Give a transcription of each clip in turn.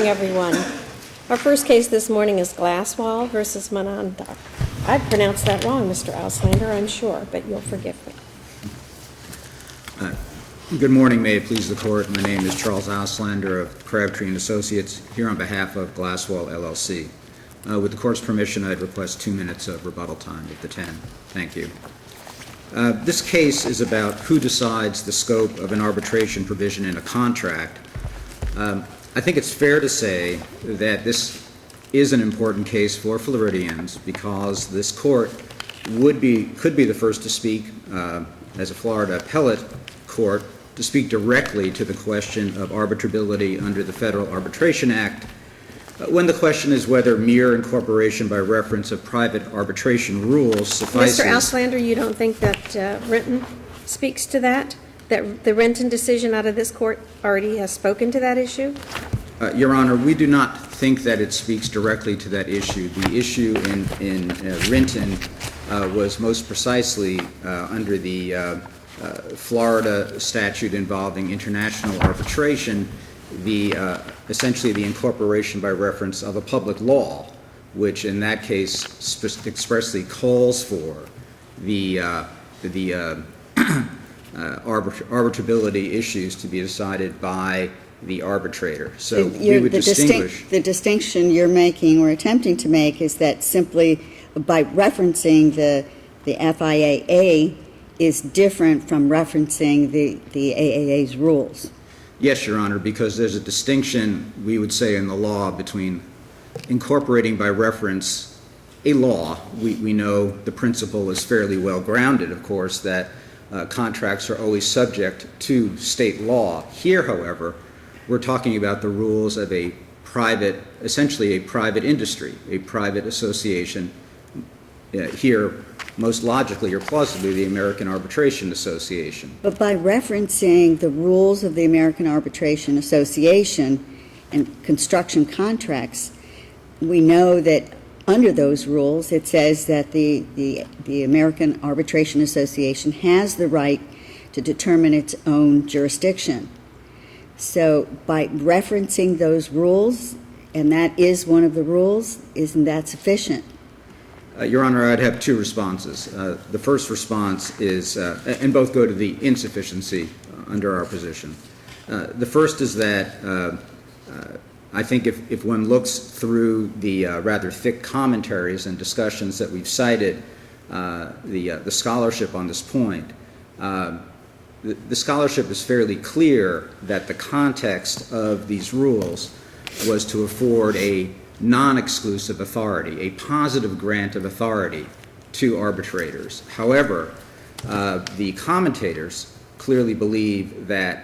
morning, everyone. Our first case this morning is Glasswall versus Mananda. I pronounced that wrong, Mr. Auslander, I'm sure, but you'll forgive me. Good morning. May it please the Court. My name is Charles Auslander of Crabtree & Associates, here on behalf of Glasswall, LLC. With the Court's permission, I'd request 2 minutes of rebuttal time at the 10. Thank you. This case is about who decides the scope of an arbitration provision in a contract. I think it's fair to say that this is an important case for Floridians because this Court could be the first to speak, as a Florida appellate court, to speak directly to the question of arbitrability under the Federal Arbitration Act, when the question is whether mere incorporation by reference of private arbitration rules suffices. Mr. Auslander, you don't think that Renton speaks to that? That the Renton decision out of this court already has spoken to that issue? Your Honor, we do not think that it speaks directly to that issue. The issue in Renton was most precisely under the Florida statute involving international arbitration, essentially the incorporation by reference of a public law, which in that case expressly calls for the arbitrability issues to be decided by the arbitrator. So we would distinguish. The distinction you're making or attempting to make is that simply by referencing the FIAA is different from referencing the AAA's rules. Yes, Your Honor, because there's a distinction, we would say, in the law between incorporating by reference a law. We know the principle is fairly well grounded, of course, that contracts are always subject to state law. Here, however, we're talking about the rules of a private, essentially a private industry, a private association. Here, most logically or plausibly, the American Arbitration Association. But by referencing the rules of the American Arbitration Association and construction contracts, we know that under those rules it says that the American Arbitration Association has the right to determine its own jurisdiction. So by referencing those rules, and that is one of the rules, isn't that sufficient? Your Honor, I'd have two responses. The first response is, and both go to the insufficiency under our position. The first is that I think if one looks through the rather thick commentaries and discussions that we've cited, the scholarship on this point, the scholarship is fairly clear that the context of these rules was to afford a non-exclusive authority, a positive grant of authority to arbitrators. However, the commentators clearly believe that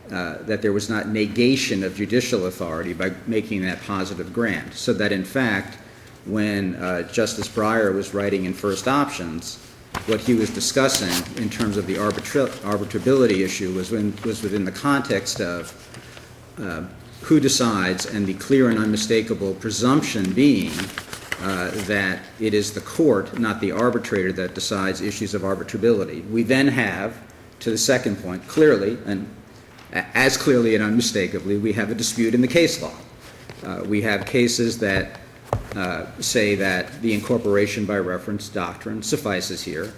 that there was not negation of judicial authority by making that positive grant, so that in fact, when Justice Breyer was writing in First Options, what he was discussing in terms of the arbitrability issue was within the context of who decides, and the clear and unmistakable presumption being that it is the court, not the arbitrator, that decides issues of arbitrability. We then have, to the second point, clearly, and as clearly and unmistakably, we have a dispute in the case law. We have cases that say that the incorporation by reference doctrine suffices here.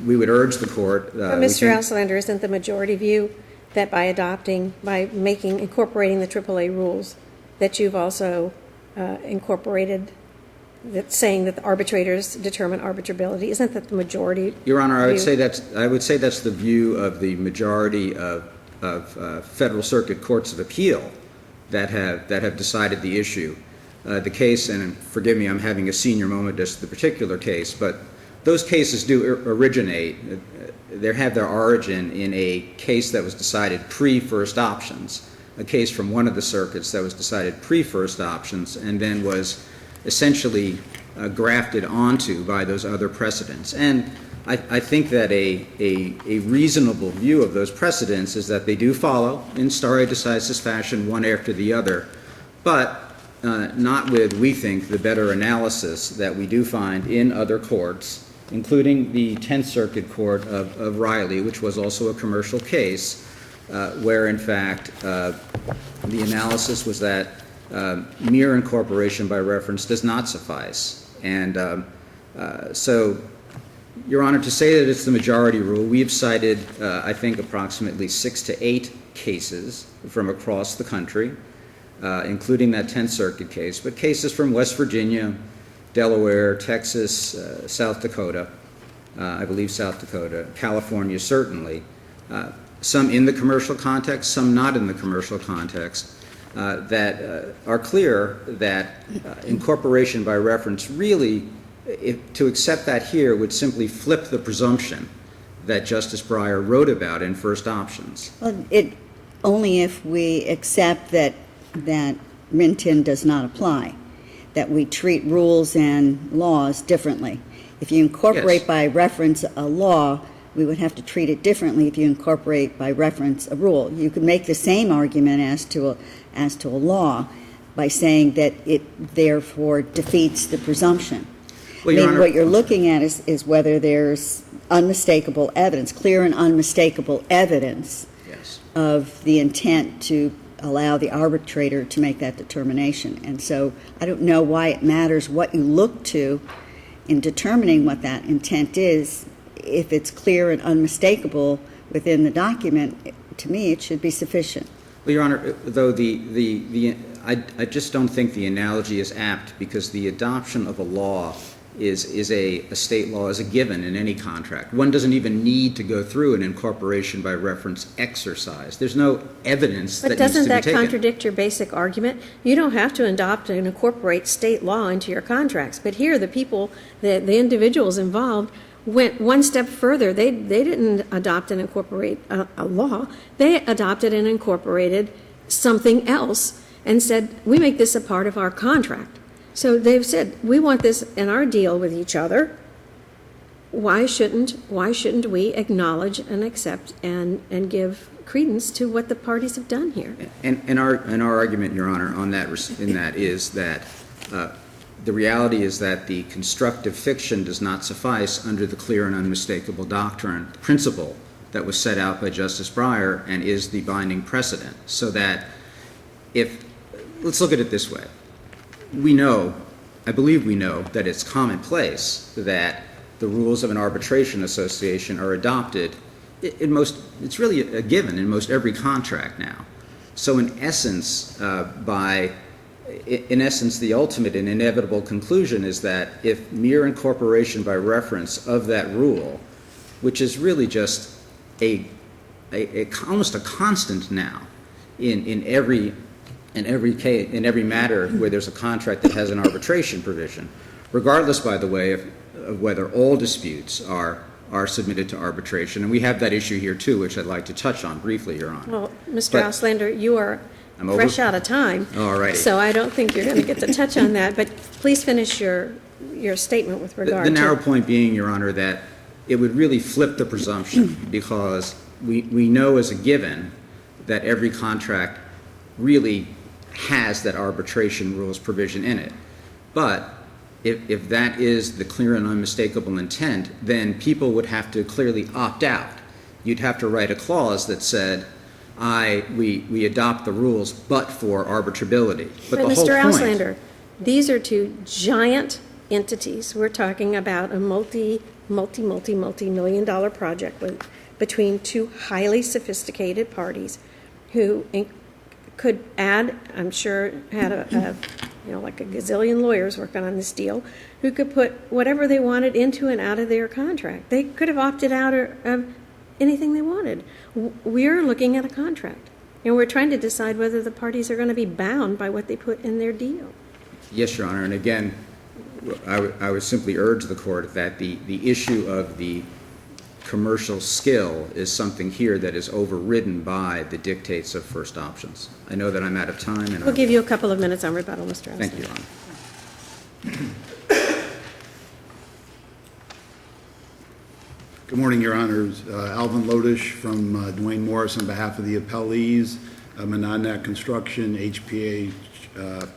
We would urge the court. Mr. Auslander, isn't the majority view that by incorporating the AAA rules, that you've also incorporated that saying that the arbitrators determine arbitrability? Isn't that the majority? Your Honor, I would say that's the view of the majority of Federal Circuit courts of appeal that have decided the issue. The case, and forgive me, I'm having a senior moment as to the particular case, but those cases do originate. They have their origin in a case that was decided pre-First Options, a case from one of the circuits that was decided pre-First Options and then was essentially grafted onto by those other precedents. And I think that a reasonable view of those precedents is that they do follow in stare decisis fashion one after the other, but not with, we think, the better analysis that we do find in other courts, including the Tenth Circuit Court of Riley, which was also a commercial case, where in fact the analysis was that mere incorporation by reference does not suffice. And so, Your Honor, to say that it's the majority rule, we've cited, I think, approximately 6 to 8 cases from across the country, including that 10th Circuit case, but cases from West Virginia, Delaware, Texas, South Dakota, I believe South Dakota, California certainly, some in the commercial context, some not in the commercial context, that are clear that incorporation by reference really, to accept that here would simply flip the presumption that Justice Breyer wrote about in first options. Well, only if we accept that Rin-Tin does not apply, that we treat rules and laws differently. If you incorporate Yes. by reference a law, we would have to treat it differently if you incorporate by reference a rule. You could make the same argument as to a law by saying that it therefore defeats the presumption. Well, Your Honor, what you're looking at is whether there's unmistakable evidence, clear and unmistakable evidence yes. of the intent to allow the arbitrator to make that determination. And so I don't know why it matters what you look to in determining what that intent is. If it's clear and unmistakable within the document, to me, it should be sufficient. Well, Your Honor, though I just don't think the analogy is apt, because the adoption of a law is a state law is a given in any contract. One doesn't even need to go through an incorporation by reference exercise. There's no evidence that But needs to doesn't be that taken. contradict your basic argument? You don't have to adopt and incorporate state law into your contracts. But here, the people, the individuals involved, went one step further. They didn't adopt and incorporate a law. They adopted and incorporated something else and said, we make this a part of our contract. So they've said, we want this in our deal with each other. Why shouldn't we acknowledge and accept and give credence to what the parties have done here? And our argument, Your Honor, on that in that is that the reality is that the constructive fiction does not suffice under the clear and unmistakable doctrine principle that was set out by Justice Breyer and is the binding precedent. So that let's look at it this way. I believe we know that it's commonplace that the rules of an arbitration association are adopted it's really a given in most every contract now. So in essence, the ultimate and inevitable conclusion is that if mere incorporation by reference of that rule, which is really just almost a constant now in every case, in every matter where there's a contract that has an arbitration provision, regardless, by the way, of whether all disputes are submitted to arbitration. And we have that issue here, too, which I'd like to touch on briefly, Your Honor. Well, Mr. Auslander, you are I'm over? fresh out of time. All righty. So I don't think you're going to get to touch on that. But please finish your statement with regard The to... narrow point being, Your Honor, that it would really flip the presumption because we know as a given that every contract really has that arbitration rules provision in it. But if that is the clear and unmistakable intent, then people would have to clearly opt out. You'd have to write a clause that said, we adopt the rules but for arbitrability. But the whole Mr. point... Auslander, these are two giant entities. We're talking about a multi-million dollar project between two highly sophisticated parties who could add, I'm sure, had like a gazillion lawyers working on this deal, who could put whatever they wanted into and out of their contract. They could have opted out of anything they wanted. We're looking at a contract, and we're trying to decide whether the parties are going to be bound by what they put in their deal. Yes, Your Honor, and again, I would simply urge the Court that the issue of the commercial skill is something here that is overridden by the dictates of first options. I know that I'm out of time, and We'll give you a couple of minutes on rebuttal, Mr. Auslander. Thank you, Your Honor. Good morning, Your Honors. Alvin Lodish from Duane Morris on behalf of the appellees, Monadnock Construction, HPS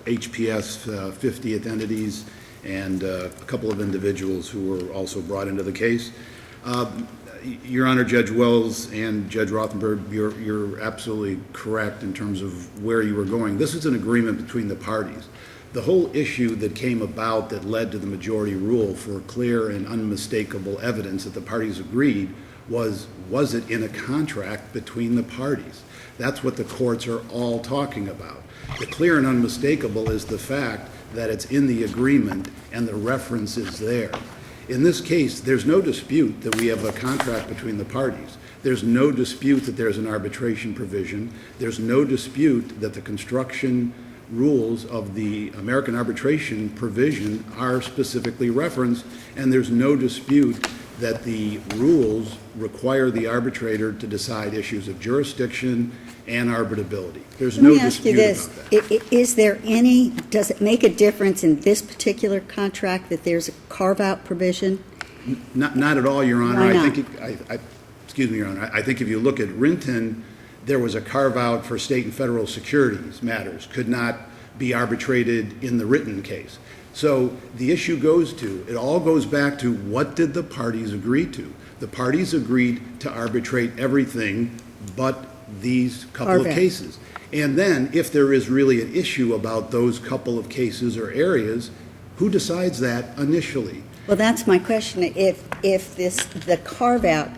50th entities, and a couple of individuals who were also brought into the case. Your Honor, Judge Wells and Judge Rothenberg, you're absolutely correct in terms of where you were going. This is an agreement between the parties. The whole issue that came about that led to the majority rule for clear and unmistakable evidence that the parties agreed was it in a contract between the parties? That's what the courts are all talking about. The clear and unmistakable is the fact that it's in the agreement and the reference is there. In this case, there's no dispute that we have a contract between the parties. There's no dispute that there's an arbitration provision. There's no dispute that the construction rules of the American arbitration provision are specifically referenced, and there's no dispute that the rules require the arbitrator to decide issues of jurisdiction and arbitrability. There's no dispute about that. Let me ask you this. Is there any, does it make a difference in this particular contract that there's a carve-out provision? Not at all, Your Honor. Why not? Excuse me, Your Honor. I think if you look at Rinton, there was a carve-out for state and federal securities matters, could not be arbitrated in the written case. So the issue it all goes back to what did the parties agree to? The parties agreed to arbitrate everything but these couple of Carve-out. cases. And then if there is really an issue about those couple of cases or areas, who decides that initially? Well, that's my question. If the carve-out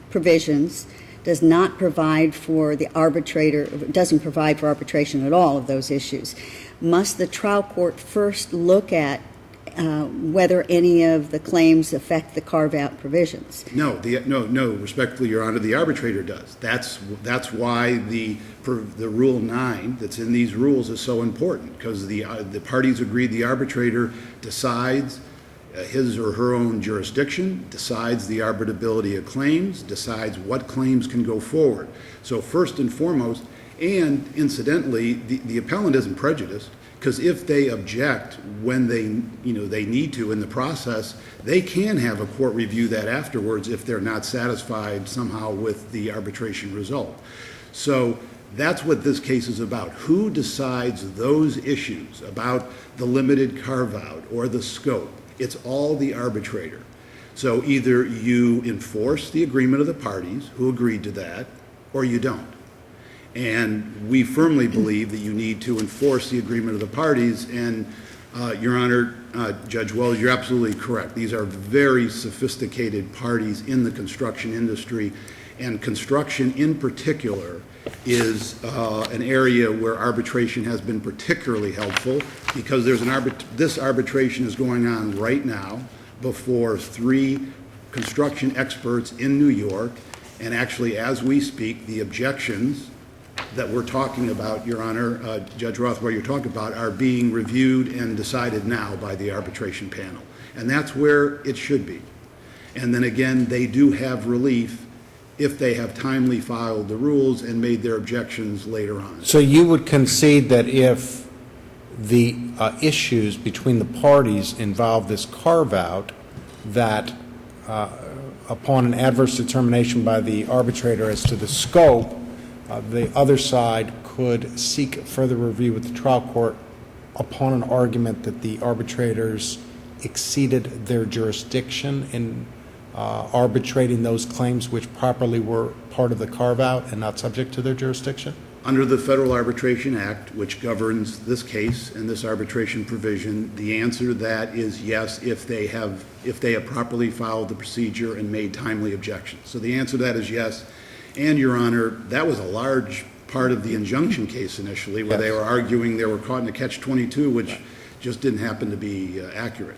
provisions does not provide for the arbitrator, doesn't provide for arbitration at all of those issues, must the trial court first look at whether any of the claims affect the carve-out provisions? No, respectfully, Your Honor, the arbitrator does. That's why the Rule 9 that's in these rules is so important, because the parties agreed the arbitrator decides his or her own jurisdiction, decides the arbitrability of claims, decides what claims can go forward. So first and foremost, and incidentally, the appellant isn't prejudiced, because if they object when they need to in the process, they can have a court review that afterwards if they're not satisfied somehow with the arbitration result. So that's what this case is about. Who decides those issues about the limited carve-out or the scope? It's all the arbitrator. So either you enforce the agreement of the parties who agreed to that, or you don't. And we firmly believe that you need to enforce the agreement of the parties. And, Your Honor, Judge Wells, you're absolutely correct. These are very sophisticated parties in the construction industry, and construction in particular is an area where arbitration has been particularly helpful, because this arbitration is going on right now before 3 construction experts in New York, and actually, as we speak, the objections that we're talking about, Your Honor, Judge Rothbard, you're talking about, are being reviewed and decided now by the arbitration panel. And that's where it should be. And then again, they do have relief if they have timely filed the rules and made their objections later on. So you would concede that if the issues between the parties involve this carve-out, that upon an adverse determination by the arbitrator as to the scope, the other side could seek further review with the trial court upon an argument that the arbitrators exceeded their jurisdiction in arbitrating those claims which properly were part of the carve-out and not subject to their jurisdiction? Under the Federal Arbitration Act, which governs this case and this arbitration provision, the answer to that is yes, if they have properly followed the procedure and made timely objections. So the answer to that is yes. And, Your Honor, that was a large part of the injunction case initially, where they were arguing they were caught in a catch-22, which just didn't happen to be accurate.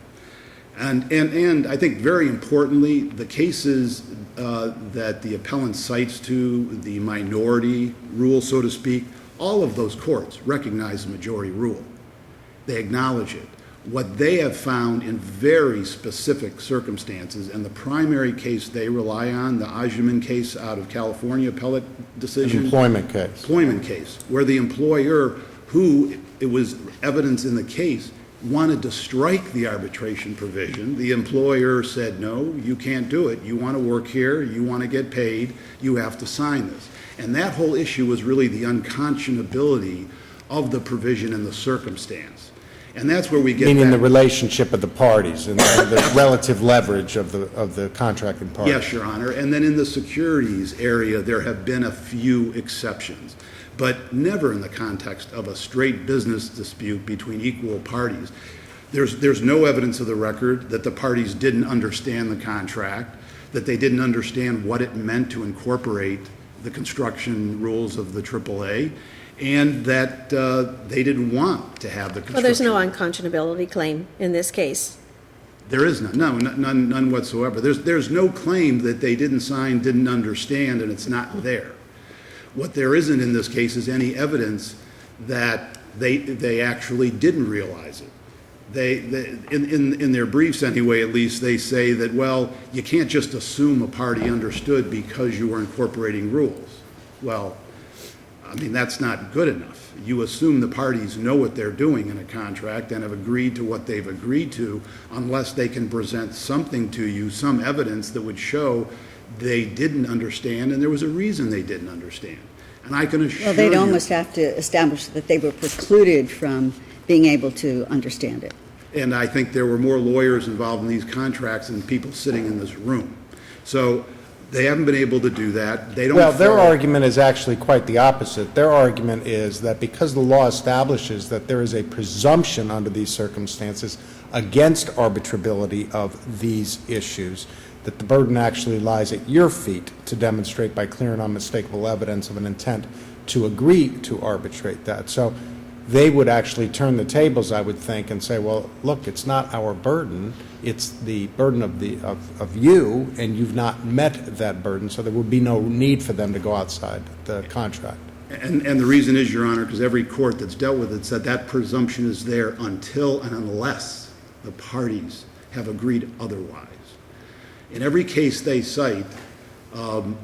And I think very importantly, the cases that the appellant cites to, the minority rule, so to speak, all of those courts recognize the majority rule. They acknowledge it. What they have found in very specific circumstances, and the primary case they rely on, the Ajuman case out of California, appellate decision. Employment case. Employment case, where the employer, who it was evidence in the case, wanted to strike the arbitration provision. The employer said, no, you can't do it. You want to work here, you want to get paid, you have to sign this. And that whole issue was really the unconscionability of the provision and the circumstance. And that's where we get Meaning the back. relationship of the parties and the relative leverage of the contracting parties. Yes, Your Honor. And then in the securities area, there have been a few exceptions, but never in the context of a straight business dispute between equal parties. There's no evidence of the record that the parties didn't understand the contract, that they didn't understand what it meant to incorporate the construction rules of the AAA, and that they didn't want to have the construction. Well, there's no unconscionability claim in this case. There is none. No, none whatsoever. There's no claim that they didn't sign, didn't understand, and it's not there. What there isn't in this case is any evidence that they actually didn't realize it. In their briefs anyway, at least, they say that, well, you can't just assume a party understood because you were incorporating rules. Well, I mean, that's not good enough. You assume the parties know what they're doing in a contract and have agreed to what they've agreed to unless they can present something to you, some evidence that would show they didn't understand and there was a reason they didn't understand. And I can assure you... Well, they'd almost have to establish that they were precluded from being able to understand it. And I think there were more lawyers involved in these contracts than people sitting in this room. So they haven't been able to do that. They don't. Well, their follow- argument is actually quite the opposite. Their argument is that because the law establishes that there is a presumption under these circumstances against arbitrability of these issues, that the burden actually lies at your feet to demonstrate by clear and unmistakable evidence of an intent to agree to arbitrate that. So they would actually turn the tables, I would think, and say, well, look, it's not our burden, it's the burden of you, and you've not met that burden, so there would be no need for them to go outside the contract. And the reason is, Your Honor, because every court that's dealt with it said that presumption is there until and unless the parties have agreed otherwise. In every case they cite,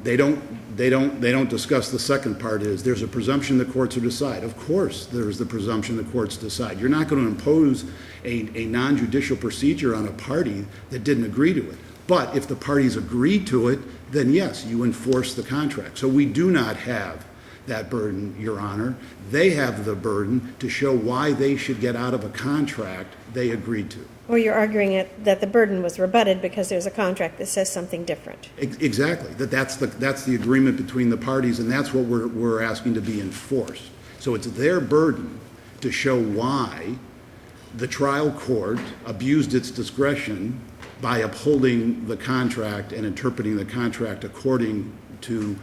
they don't discuss the second part is there's a presumption the courts will decide. Of course there's the presumption the courts decide. You're not going to impose a non-judicial procedure on a party that didn't agree to it. But if the parties agreed to it, then yes, you enforce the contract. So we do not have that burden, Your Honor. They have the burden to show why they should get out of a contract they agreed to. Or you're arguing that the burden was rebutted because there's a contract that says something different. Exactly. That's the agreement between the parties, and that's what we're asking to be enforced. So it's their burden to show why the trial court abused its discretion by upholding the contract and interpreting the contract according to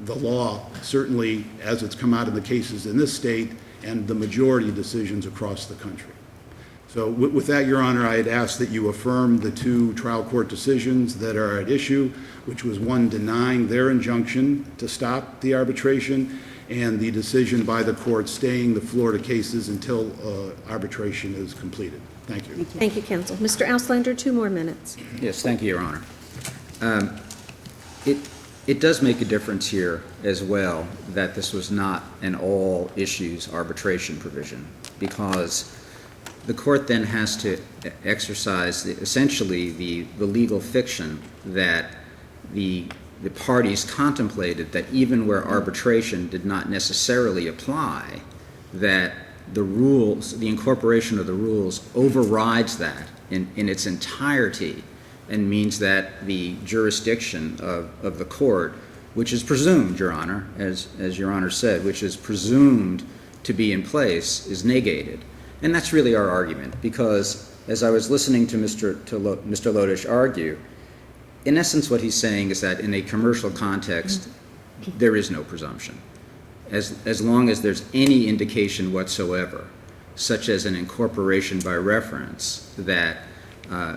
the law, certainly as it's come out in the cases in this state and the majority of decisions across the country. So with that, Your Honor, I had asked that you affirm the two trial court decisions that are at issue, which was one denying their injunction to stop the arbitration and the decision by the court staying the Florida cases until arbitration is completed. Thank you. Thank you, counsel. Mr. Auslander, 2 more minutes. Yes, thank you, Your Honor. It does make a difference here as well that this was not an all issues arbitration provision, because the court then has to exercise essentially the legal fiction that the parties contemplated that even where arbitration did not necessarily apply, that the rules, the incorporation of the rules overrides that in its entirety and means that the jurisdiction of the court, which is presumed, Your Honor, as Your Honor said, which is presumed to be in place, is negated. And that's really our argument, because as I was listening to Mr. Lodish argue, in essence what he's saying is that in a commercial context, there is no presumption. As long as there's any indication whatsoever, such as an incorporation by reference, that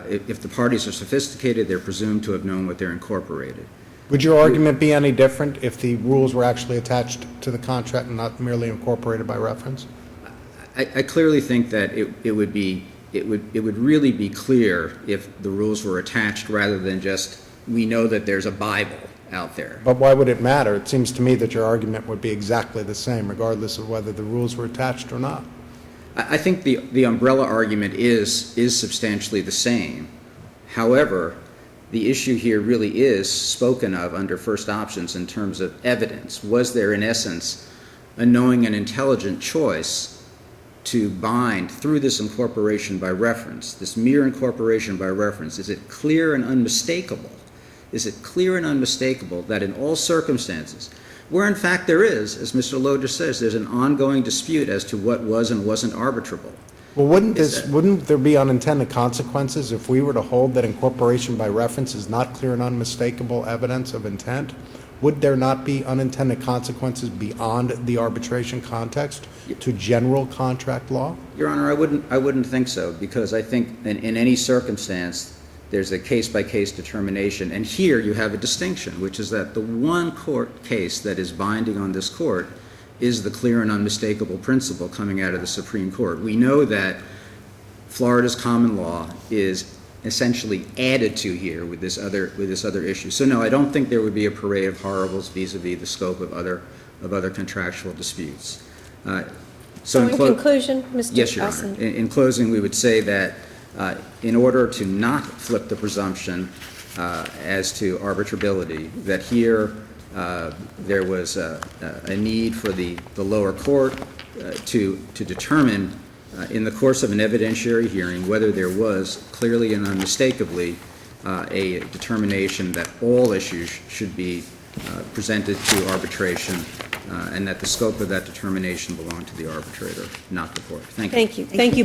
if the parties are sophisticated, they're presumed to have known what they're incorporated. Would your argument be any different if the rules were actually attached to the contract and not merely incorporated by reference? I clearly think that it would really be clear if the rules were attached rather than just, we know that there's a Bible out there. But why would it matter? It seems to me that your argument would be exactly the same, regardless of whether the rules were attached or not. I think the umbrella argument is substantially the same. However, the issue here really is spoken of under first options in terms of evidence. Was there, in essence, a knowing and intelligent choice to bind through this incorporation by reference, this mere incorporation by reference, is it clear and unmistakable? Is it clear and unmistakable that in all circumstances, where in fact there is, as Mr. Loder says, there's an ongoing dispute as to what was and wasn't arbitrable? Well, wouldn't there be unintended consequences if we were to hold that incorporation by reference is not clear and unmistakable evidence of intent? Would there not be unintended consequences beyond the arbitration context to general contract law? Your Honor, I wouldn't think so, because I think in any circumstance, there's a case-by-case determination. And here you have a distinction, which is that the one court case that is binding on this court is the clear and unmistakable principle coming out of the Supreme Court. We know that Florida's common law is essentially added to here with this other issue. So no, I don't think there would be a parade of horribles vis-a-vis the scope of other contractual disputes. So in conclusion, Mr. Yes, Your Austin. Honor. In closing, we would say that in order to not flip the presumption as to arbitrability, that here there was a need for the lower court to determine in the course of an evidentiary hearing whether there was clearly and unmistakably a determination that all issues should be presented to arbitration and that the scope of that determination belonged to the arbitrator, not the court. Thank you. Thank you. Thank you